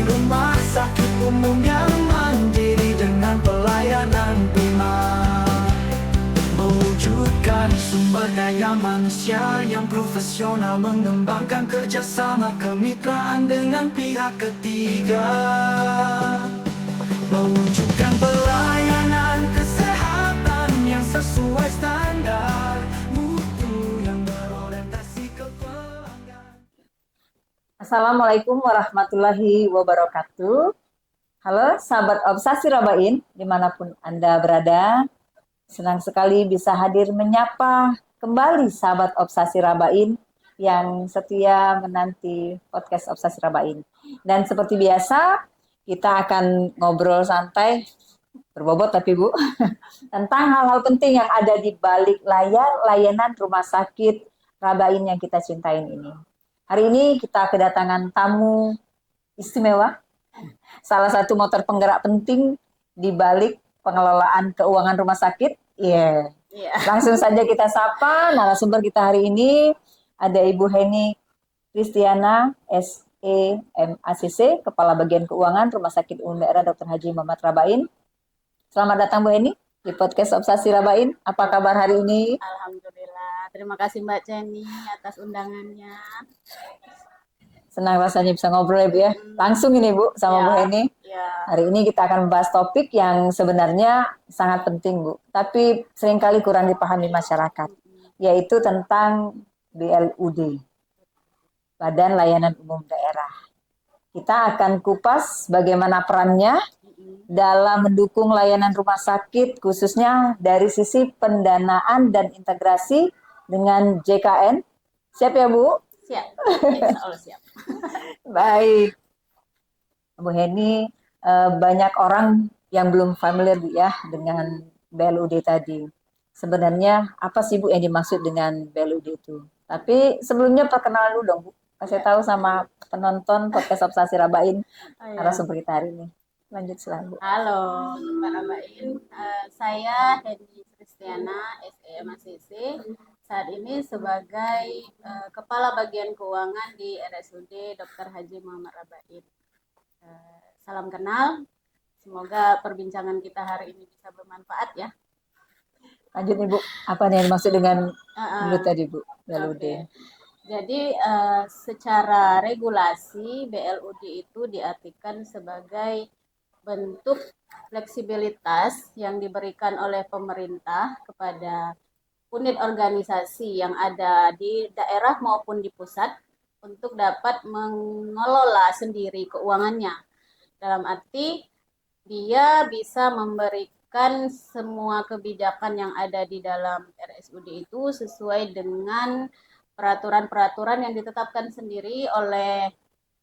rumah sakit umum yang mandiri dengan pelayanan prima, mewujudkan sumber daya manusia yang profesional, mengembangkan kerjasama kemitraan dengan pihak ketiga, mewujudkan pelayanan kesehatan yang sesuai standar mutu yang berorientasi ke pelanggan. Assalamualaikum warahmatullahi wabarakatuh. Halo sahabat Obsasi Rabain, dimanapun Anda berada. Senang sekali bisa hadir menyapa kembali sahabat Obsasi Rabain yang setia menanti podcast Obsasi Rabain. Dan seperti biasa, kita akan ngobrol santai, berbobot tapi Bu, tentang hal-hal penting yang ada di balik layar layanan rumah sakit Rabain yang kita cintain ini. Hari ini kita kedatangan tamu istimewa, salah satu motor penggerak penting di balik pengelolaan keuangan rumah sakit. Langsung saja kita sapa narasumber kita hari ini. Ada Ibu Heni Kristiana, SEMACC, Kepala Bagian Keuangan Rumah Sakit Umum Daerah Dr. Haji Muhammad Rabain. Selamat datang Bu Heni di podcast Obsasi Rabain. Apa kabar hari ini? Alhamdulillah. Terima kasih Mbak Jenny atas undangannya. Senang rasanya bisa ngobrol ya Bu ya. Langsung ini Bu sama Bu Heni. Hari ini kita akan membahas topik yang sebenarnya sangat penting Bu, tapi seringkali kurang dipahami masyarakat, yaitu tentang BLUD, Badan Layanan Umum Daerah. Kita akan kupas bagaimana perannya dalam mendukung layanan rumah sakit, khususnya dari sisi pendanaan dan integrasi dengan JKN. Siap ya Bu? Siap, insya Allah siap. Baik, Bu Heni, banyak orang yang belum familiar Bu ya dengan BLUD tadi. Sebenarnya apa sih Bu yang dimaksud dengan BLUD itu? Tapi sebelumnya perkenalan dulu dong Bu. Kasih tahu sama penonton podcast Obsasi Rabain narasumber kita hari ini. Lanjut silakan Bu. Halo Mbak Rabain, saya Heni Kristiana, SEMACC. Saat ini sebagai Kepala Bagian Keuangan di RSUD Dr. Haji Muhammad Rabain. Salam kenal, semoga perbincangan kita hari ini bisa bermanfaat ya. Lanjut nih Bu, apa nih yang dimaksud dengan BLUD tadi Bu? BLUD. Okay. Jadi secara regulasi BLUD itu diartikan sebagai bentuk fleksibilitas yang diberikan oleh pemerintah kepada unit organisasi yang ada di daerah maupun di pusat untuk dapat mengelola sendiri keuangannya. Dalam arti dia bisa memberikan semua kebijakan yang ada di dalam RSUD itu sesuai dengan peraturan-peraturan yang ditetapkan sendiri oleh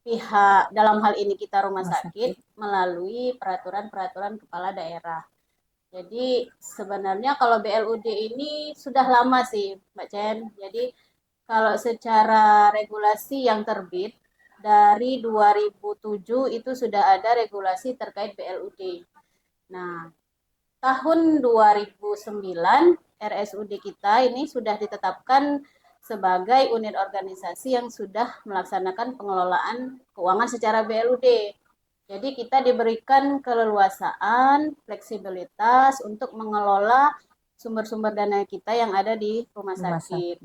pihak, dalam hal ini kita rumah sakit, melalui peraturan-peraturan kepala daerah. Jadi sebenarnya kalau BLUD ini sudah lama sih Mbak Chen. Jadi kalau secara regulasi yang terbit dari 2007 itu sudah ada regulasi terkait BLUD. Nah, tahun 2009 RSUD kita ini sudah ditetapkan sebagai unit organisasi yang sudah melaksanakan pengelolaan keuangan secara BLUD. Jadi kita diberikan keleluasaan, fleksibilitas untuk mengelola sumber-sumber dana kita yang ada di rumah sakit.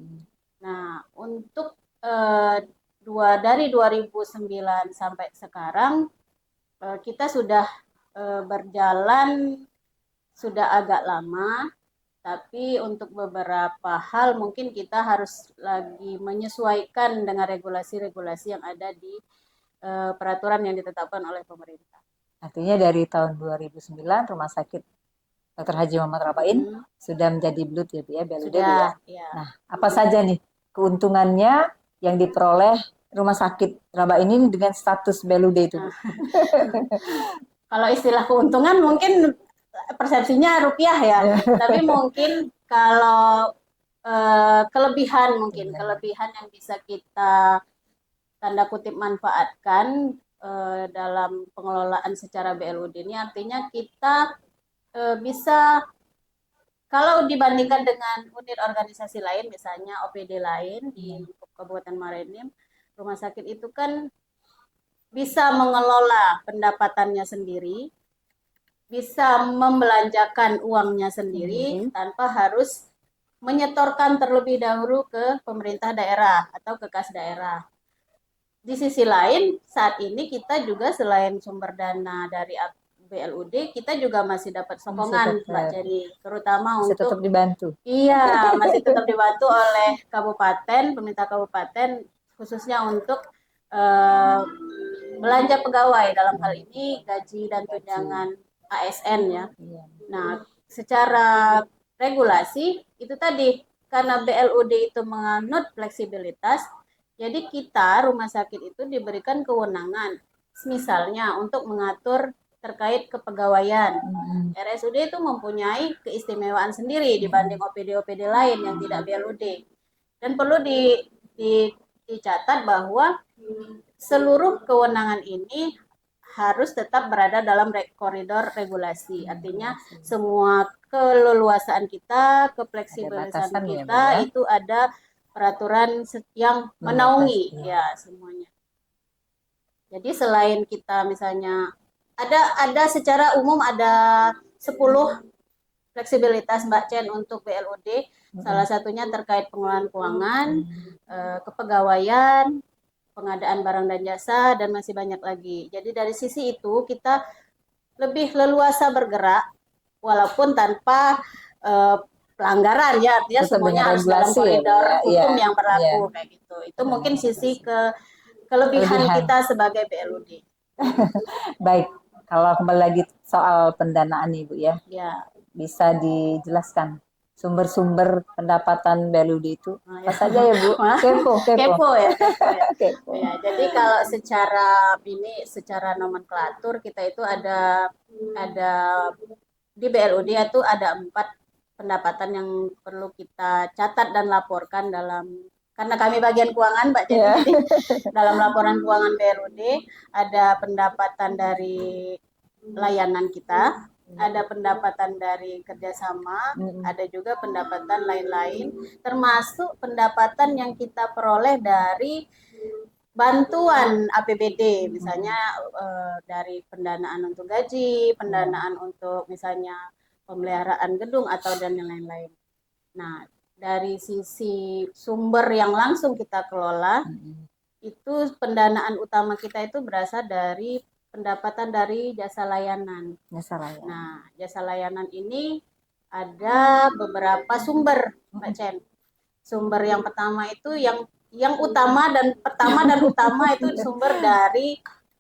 Nah, untuk dari 2009 sampai sekarang kita sudah berjalan sudah agak lama, tapi untuk beberapa hal mungkin kita harus lagi menyesuaikan dengan regulasi-regulasi yang ada di peraturan yang ditetapkan oleh pemerintah. Artinya dari tahun 2009 Rumah Sakit Dr. Haji Muhammad Rabain sudah menjadi BLUD ya Bu ya, BLUD ya. Nah, apa saja nih keuntungannya yang diperoleh Rumah Sakit Rabain ini dengan status BLUD itu? Kalau istilah keuntungan mungkin persepsinya rupiah ya, tapi mungkin kalau kelebihan yang bisa kita tanda kutip manfaatkan dalam pengelolaan secara BLUD ini artinya kita bisa, kalau dibandingkan dengan unit organisasi lain misalnya OPD lain di Kabupaten Marinim, rumah sakit itu kan bisa mengelola pendapatannya sendiri, bisa membelanjakan uangnya sendiri tanpa harus menyetorkan terlebih dahulu ke pemerintah daerah atau ke kas daerah. Di sisi lain, saat ini kita juga selain sumber dana dari BLUD, kita juga masih dapat sokongan, Mbak Jenny, terutama Masih tetap untuk dibantu. iya, masih tetap dibantu oleh kabupaten, pemerintah kabupaten, khususnya untuk belanja pegawai dalam hal ini gaji dan tunjangan ASN ya. Iya. Nah, secara regulasi itu tadi karena BLUD itu menganut fleksibilitas, jadi kita rumah sakit itu diberikan kewenangan, misalnya untuk mengatur terkait kepegawaian. RSUD itu mempunyai keistimewaan sendiri dibanding OPD-OPD lain yang tidak BLUD. Dan perlu dicatat bahwa seluruh kewenangan ini harus tetap berada dalam koridor regulasi. Artinya semua keleluasaan kita, kefleksibilisan kita ya, itu ada peraturan yang menaungi ya semuanya. Jadi selain kita misalnya ada secara umum ada 10 fleksibilitas Mbak Chen untuk BLUD. Salah satunya terkait pengelolaan keuangan, kepegawaian, pengadaan barang dan jasa, dan masih banyak lagi. Jadi dari sisi itu kita lebih leluasa bergerak walaupun tanpa pelanggaran ya, artinya tetap semuanya harus dalam koridor hukum yang berlaku kayak gitu. Itu mungkin sisi kelebihan kita sebagai BLUD. Baik, kalau kembali lagi soal pendanaan Ibu ya. Bisa dijelaskan sumber-sumber pendapatan BLUD itu apa saja ya Bu? Kepo ya. Ya, jadi kalau secara nomenklatur kita itu ada di BLUD itu ada 4 pendapatan yang perlu kita catat dan laporkan karena kami bagian keuangan Mbak Jenny, dalam laporan keuangan BLUD ada pendapatan dari layanan kita, ada pendapatan dari kerjasama, ada juga pendapatan lain-lain, termasuk pendapatan yang kita peroleh dari bantuan APBD, misalnya dari pendanaan untuk gaji, pendanaan untuk misalnya pemeliharaan gedung atau dan yang lain-lain. Nah, dari sisi sumber yang langsung kita kelola, itu pendanaan utama kita itu berasal dari pendapatan dari jasa layanan. Nah, jasa layanan ini ada beberapa sumber, Mbak Chen. Sumber yang pertama itu yang utama dan utama itu sumber dari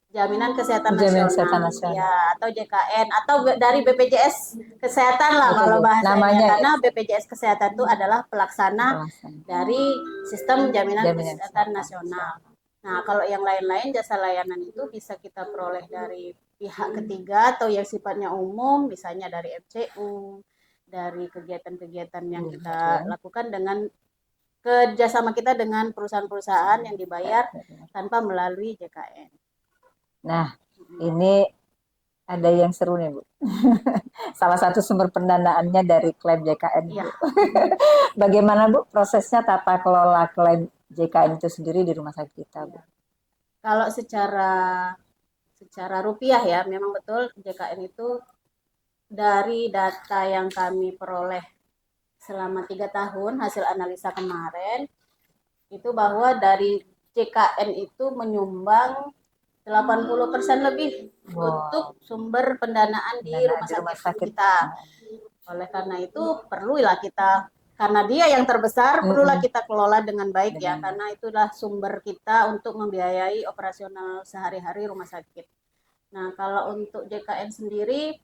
Jaminan Kesehatan Nasional, ya, atau JKN atau dari BPJS Kesehatan lah kalau bahasanya, karena BPJS Kesehatan itu adalah pelaksana dari sistem Jaminan Kesehatan Nasional. Nah, kalau yang lain-lain jasa layanan itu bisa kita peroleh dari pihak ketiga atau yang sifatnya umum, misalnya dari MCU, dari kegiatan-kegiatan yang kita lakukan dengan kerjasama kita dengan perusahaan-perusahaan yang dibayar tanpa melalui JKN. Nah, ini ada yang seru nih Bu. Salah satu sumber pendanaannya dari klaim JKN. Ya. Bagaimana Bu prosesnya tata kelola klaim JKN itu sendiri di rumah sakit kita Bu? Kalau secara rupiah ya, memang betul JKN itu dari data yang kami peroleh selama 3 tahun hasil analisa kemarin itu bahwa dari JKN itu menyumbang 80% lebih untuk sumber pendanaan di rumah sakit kita. Oleh karena itu perlulah kita, karena dia yang terbesar, perlulah kita kelola dengan baik ya, karena itulah sumber kita untuk membiayai operasional sehari-hari rumah sakit. Nah, kalau untuk JKN sendiri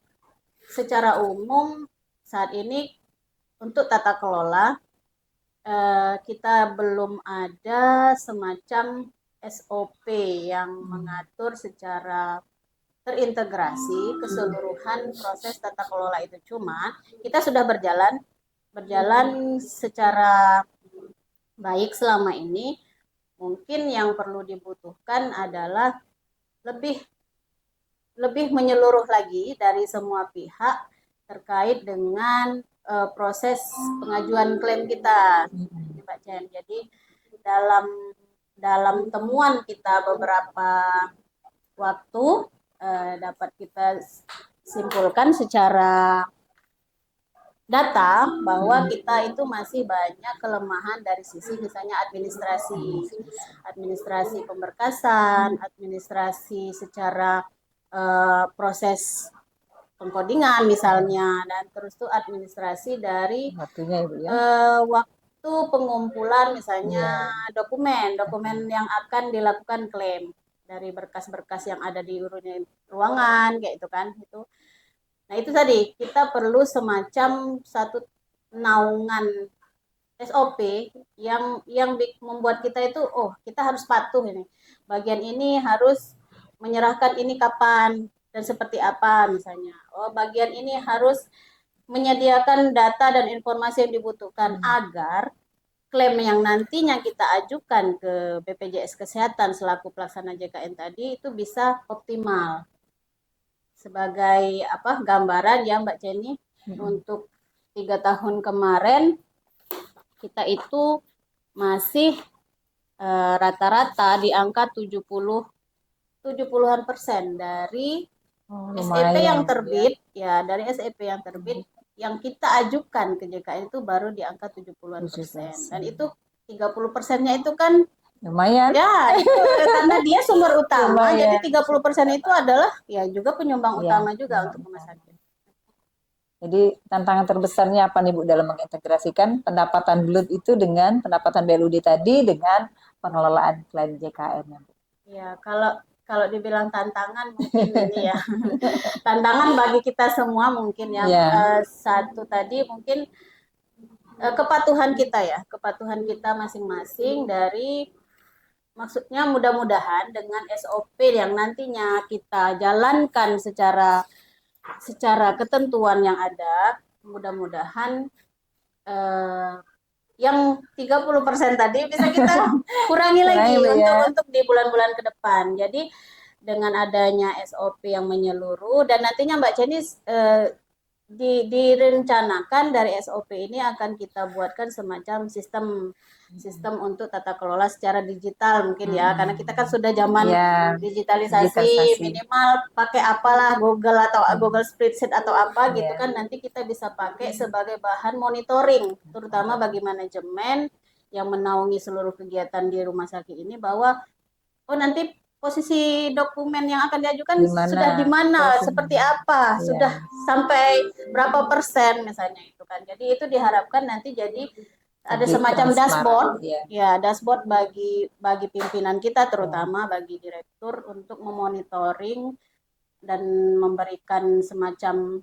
secara umum saat ini untuk tata kelola kita belum ada semacam SOP yang mengatur secara terintegrasi keseluruhan proses tata kelola itu. Cuma kita sudah berjalan secara baik selama ini. Mungkin yang perlu dibutuhkan adalah lebih menyeluruh lagi dari semua pihak terkait dengan proses pengajuan klaim kita, Mbak Chen. Jadi dalam temuan kita beberapa waktu dapat kita simpulkan secara data bahwa kita itu masih banyak kelemahan dari sisi misalnya administrasi pemberkasan, administrasi secara proses pengkodingan misalnya, dan terus tuh administrasi dari Waktunya Ibu ya. waktu pengumpulan misalnya dokumen yang akan dilakukan klaim dari berkas-berkas yang ada di ruangan kayak itu kan itu. Nah, itu tadi kita perlu semacam satu naungan SOP yang membuat kita itu kita harus patuh ini. Bagian ini harus menyerahkan ini kapan dan seperti apa misalnya. Bagian ini harus menyediakan data dan informasi yang dibutuhkan agar klaim yang nantinya kita ajukan ke BPJS Kesehatan selaku pelaksana JKN tadi itu bisa optimal. Sebagai gambaran ya Mbak Jenny, untuk 3 tahun kemarin kita itu masih rata-rata di angka 70-an% dari SEP yang terbit dari SEP yang terbit yang kita ajukan ke JKN itu baru di angka 70-an%. Dan itu 30%-nya itu kan lumayan ya, itu karena dia sumber utama. Jadi 30% itu adalah ya juga penyumbang utama juga untuk rumah sakit. Jadi tantangan terbesarnya apa nih Bu dalam mengintegrasikan pendapatan BLUD itu dengan pendapatan BLUD tadi dengan pengelolaan klaim JKN? Ya, kalau dibilang tantangan mungkin ini ya. Tantangan bagi kita semua mungkin ya. Satu tadi mungkin kepatuhan kita masing-masing dari maksudnya mudah-mudahan dengan SOP yang nantinya kita jalankan secara ketentuan yang ada, mudah-mudahan yang 30% tadi bisa kita kurangi lagi untuk di bulan-bulan ke depan. Jadi dengan adanya SOP yang menyeluruh dan nantinya Mbak Jenny direncanakan dari SOP ini akan kita buatkan semacam sistem untuk tata kelola secara digital mungkin ya, karena kita kan sudah zaman digitalisasi, minimal pakai apalah Google atau Google Spreadsheet atau apa gitu kan, nanti kita bisa pakai sebagai bahan monitoring terutama bagi manajemen yang menaungi seluruh kegiatan di rumah sakit ini bahwa nanti posisi dokumen yang akan diajukan sudah di mana, seperti apa, sudah sampai berapa persen misalnya itu kan. Jadi itu diharapkan nanti jadi ada semacam dashboard, dashboard bagi pimpinan kita terutama bagi direktur untuk memonitoring dan memberikan semacam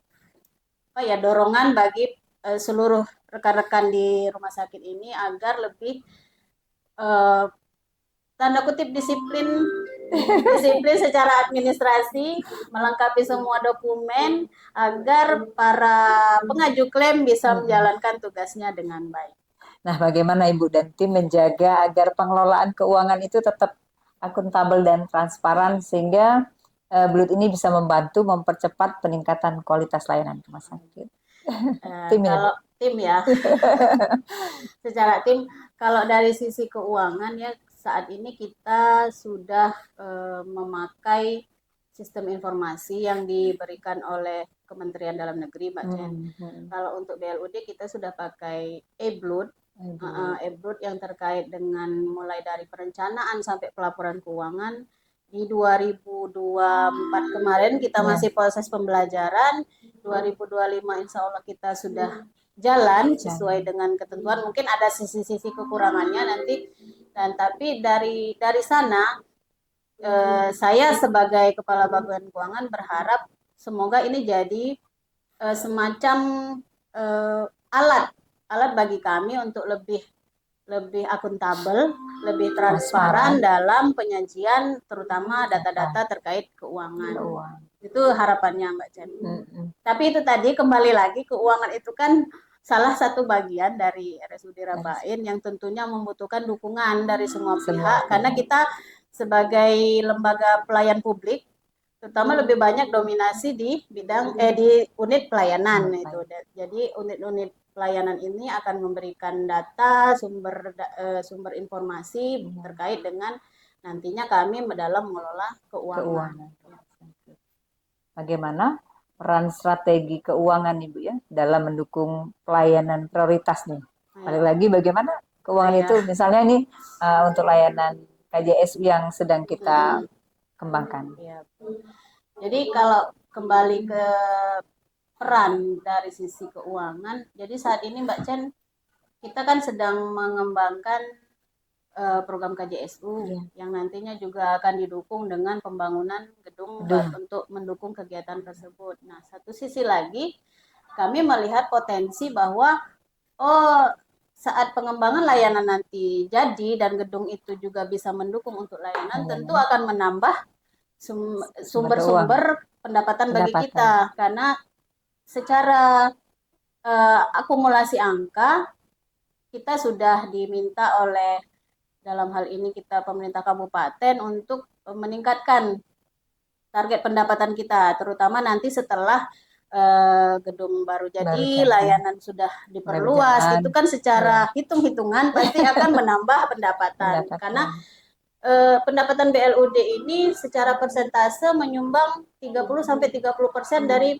dorongan bagi seluruh rekan-rekan di rumah sakit ini agar lebih tanda kutip disiplin secara administrasi, melengkapi semua dokumen agar para pengaju klaim bisa menjalankan tugasnya dengan baik. Nah, bagaimana Ibu dan tim menjaga agar pengelolaan keuangan itu tetap akuntabel dan transparan sehingga BLUD ini bisa membantu mempercepat peningkatan kualitas layanan rumah sakit? Kalau tim ya, secara tim, kalau dari sisi keuangan ya saat ini kita sudah memakai sistem informasi yang diberikan oleh Kementerian Dalam Negeri, Mbak Jen. Kalau untuk BLUD kita sudah pakai e-BLUD yang terkait dengan mulai dari perencanaan sampai pelaporan keuangan. Di 2024 kemarin kita masih proses pembelajaran, 2025 insya Allah kita sudah jalan sesuai dengan ketentuan. Mungkin ada sisi-sisi kekurangannya nanti, dan tapi dari sana saya sebagai Kepala Bagian Keuangan berharap semoga ini jadi semacam alat bagi kami untuk lebih akuntabel, lebih transparan dalam penyajian terutama data-data terkait keuangan. Itu harapannya Mbak Jen. Tapi itu tadi kembali lagi, keuangan itu kan salah satu bagian dari RSUD Rabain yang tentunya membutuhkan dukungan dari semua pihak, karena kita sebagai lembaga pelayan publik terutama lebih banyak dominasi di bidang di unit pelayanan itu. Jadi unit-unit pelayanan ini akan memberikan data, sumber informasi terkait dengan nantinya kami dalam mengelola keuangan. Keuangan. Bagaimana peran strategi keuangan Ibu ya dalam mendukung pelayanan prioritas nih? Balik lagi bagaimana keuangan itu misalnya nih untuk layanan KJSU yang sedang kita kembangkan. Ya. Jadi kalau kembali ke peran dari sisi keuangan, jadi saat ini Mbak Chen, kita kan sedang mengembangkan program KJSU yang nantinya juga akan didukung dengan pembangunan gedung untuk mendukung kegiatan tersebut. Nah, satu sisi lagi kami melihat potensi bahwa saat pengembangan layanan nanti jadi dan gedung itu juga bisa mendukung untuk layanan, tentu akan menambah sumber-sumber pendapatan bagi kita, karena secara akumulasi angka kita sudah diminta oleh, dalam hal ini kita pemerintah kabupaten, untuk meningkatkan target pendapatan kita, terutama nanti setelah gedung baru jadi, layanan sudah diperluas, itu kan secara hitung-hitungan pasti akan menambah pendapatan. Karena pendapatan BLUD ini secara persentase menyumbang 30-30% dari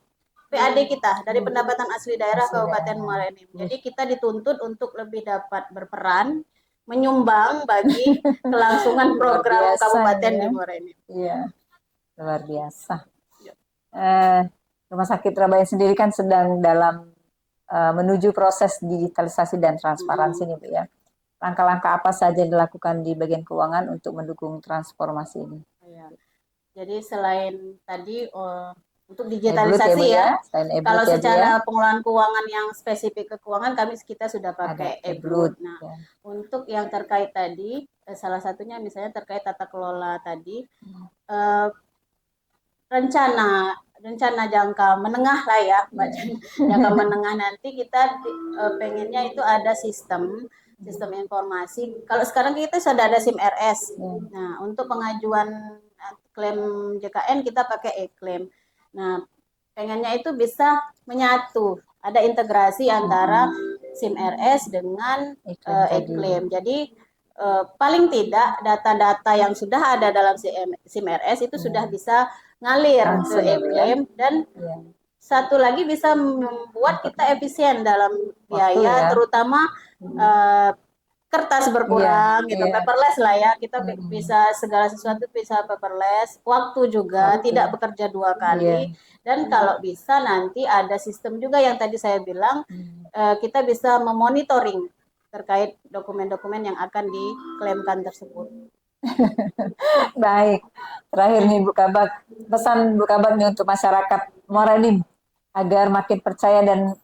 PAD kita, dari pendapatan asli daerah Kabupaten Muara Enim. Jadi kita dituntut untuk lebih dapat berperan, menyumbang bagi kelangsungan program Kabupaten di Muara Enim. Iya, luar biasa. Rumah Sakit Rabain sendiri kan sedang dalam menuju proses digitalisasi dan transparansi nih Bu ya. Langkah-langkah apa saja yang dilakukan di bagian keuangan untuk mendukung transformasi ini? Ya. Jadi selain tadi untuk digitalisasi ya, kalau secara pengelolaan keuangan yang spesifik ke keuangan kita sudah pakai e-Blood. Nah, untuk yang terkait tadi, salah satunya misalnya terkait tata kelola tadi, rencana jangka menengah lah ya, jangka menengah nanti kita pengennya itu ada sistem informasi. Kalau sekarang kita sudah ada SIM RS. Nah, untuk pengajuan klaim JKN kita pakai e-klaim. Nah, pengennya itu bisa menyatu, ada integrasi antara SIM RS dengan e-klaim. Jadi paling tidak data-data yang sudah ada dalam SIM RS itu sudah bisa ngalir ke e-klaim, dan satu lagi bisa membuat kita efisien dalam biaya, terutama kertas berkurang gitu, paperless lah ya, kita bisa segala sesuatu bisa paperless, waktu juga tidak bekerja 2 kali, dan kalau bisa nanti ada sistem juga yang tadi saya bilang, kita bisa memonitoring terkait dokumen-dokumen yang akan diklaimkan tersebut. Baik, terakhir nih Bu Kabak, pesan Bu Kabak nih untuk masyarakat Muara Enim agar makin percaya dan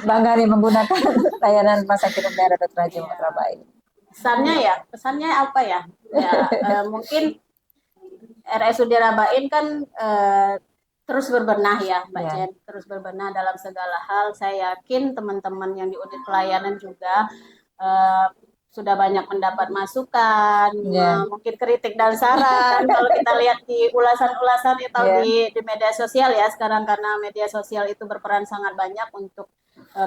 bangga nih menggunakan layanan Rumah Sakit Umum Dr. Haji Muhammad Rabain. Pesannya apa ya? Mungkin RSUD Rabain kan terus berbenah ya, Mbak Jen, terus berbenah dalam segala hal. Saya yakin teman-teman yang di unit pelayanan juga sudah banyak mendapat masukan, mungkin kritik dan saran. Kalau kita lihat di ulasan-ulasan atau di media sosial ya sekarang, karena media sosial itu berperan sangat banyak untuk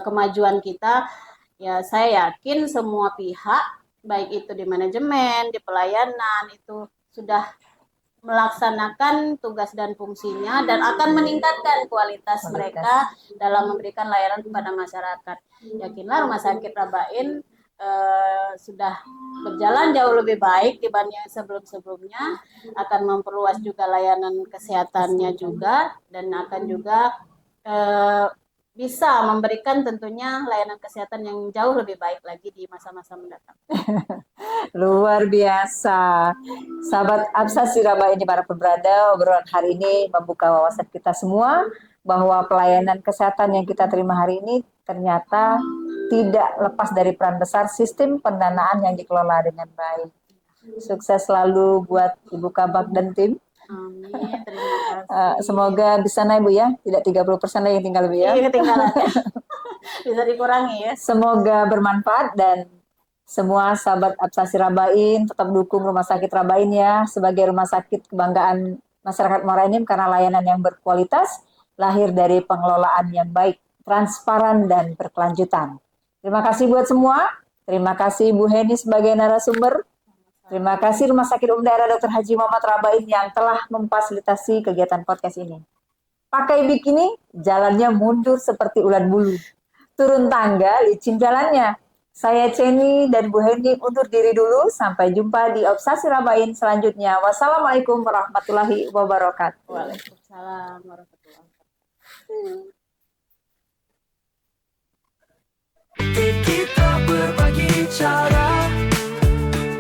kemajuan kita. Ya, saya yakin semua pihak, baik itu di manajemen, di pelayanan, itu sudah melaksanakan tugas dan fungsinya dan akan meningkatkan kualitas mereka dalam memberikan layanan kepada masyarakat. Yakinlah Rumah Sakit Rabain sudah berjalan jauh lebih baik dibanding sebelum-sebelumnya, akan memperluas juga layanan kesehatannya juga, dan akan juga bisa memberikan tentunya layanan kesehatan yang jauh lebih baik lagi di masa-masa mendatang. Luar biasa. Sahabat Absasi Rabain dimanapun berada, obrolan hari ini membuka wawasan kita semua bahwa pelayanan kesehatan yang kita terima hari ini ternyata tidak lepas dari peran besar sistem pendanaan yang dikelola dengan baik. Sukses selalu buat Ibu Kabak dan tim. Amin, terima kasih. Semoga bisa naik Bu ya, tidak 30% lagi yang tinggal Bu ya. Iya, ketinggalan. Bisa dikurangi ya. Semoga bermanfaat dan semua sahabat Absasi Rabain tetap dukung Rumah Sakit Rabain ya sebagai rumah sakit kebanggaan masyarakat Muara Enim karena layanan yang berkualitas, lahir dari pengelolaan yang baik, transparan dan berkelanjutan. Terima kasih buat semua. Terima kasih Bu Heni sebagai narasumber. Terima kasih Rumah Sakit Umum Daerah Dr. Haji Muhammad Rabain yang telah memfasilitasi kegiatan podcast ini. Pakai bikini, jalannya mundur seperti ulat bulu. Turun tangga, licin jalannya. Saya Ceni dan Bu Hendi undur diri dulu. Sampai jumpa di Obsasi Rabain selanjutnya. Wassalamualaikum warahmatullahi wabarakatuh. Waalaikumsalam warahmatullahi wabarakatuh. Kita berbagi cara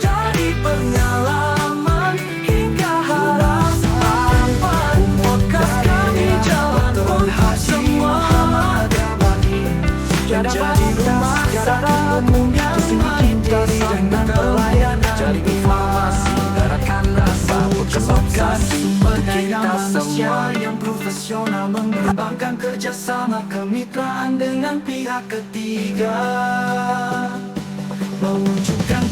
dari pengalaman hingga harapan. Podcast kami jalan untuk semua. Jadi rumah sakit umum yang mandiri dengan pelayanan jadi informasi gerakan rasa podcast sumber daya manusia yang profesional mengembangkan kerjasama kemitraan dengan pihak ketiga mewujudkan